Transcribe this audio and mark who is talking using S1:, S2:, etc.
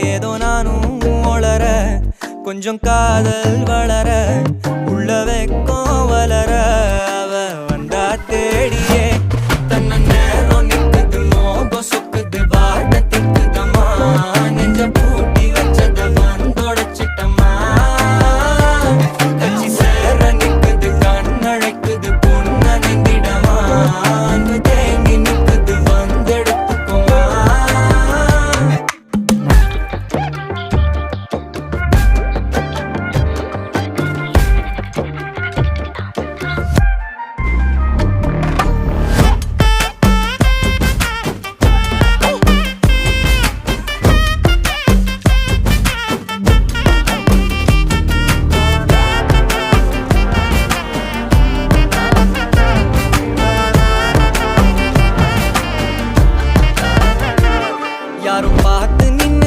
S1: ஏதோ நானும் ஒளர கொஞ்சம் காதல் வளர உள்ள வெக்கம் வளர அவ வந்தா தேடி